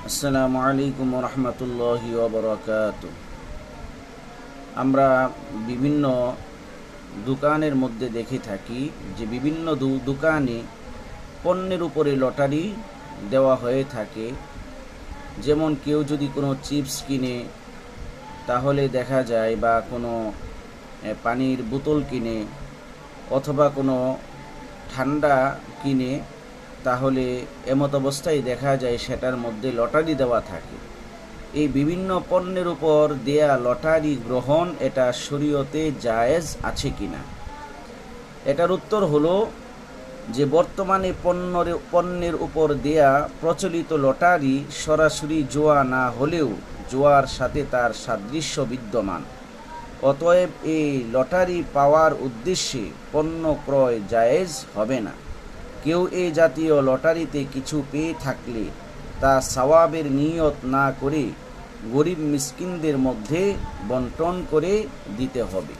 আসসালামু আলাইকুম রহমতুল্লাহি ওবরাকাতুহ। আমরা বিভিন্ন দোকানের মধ্যে দেখে থাকি যে বিভিন্ন দোকানে পণ্যের উপরে লটারি দেওয়া হয়ে থাকে। যেমন কেউ যদি কোনো চিপস কিনে তাহলে দেখা যায়, বা কোনো পানির বোতল কিনে অথবা কোনো ঠান্ডা কিনে, তাহলে এমত অবস্থায় দেখা যায় সেটার মধ্যে লটারি দেওয়া থাকে। এই বিভিন্ন পণ্যের উপর দেয়া লটারি গ্রহণ এটা শরীয়তে জায়েজ আছে কিনা? এটার উত্তর হলো যে বর্তমানে পণ্যের উপর দেয়া প্রচলিত লটারি সরাসরি জুয়া না হলেও জুয়ার সাথে তার সাদৃশ্য বিদ্যমান। অতএব এই লটারি পাওয়ার উদ্দেশ্যে পণ্য ক্রয় জায়েজ হবে না। কেউ এই জাতীয় লটারিতে কিছু পেয়ে থাকলে তা সওয়াবের নিয়ত না করে গরিব মিসকিনদের মধ্যে বন্টন করে দিতে হবে।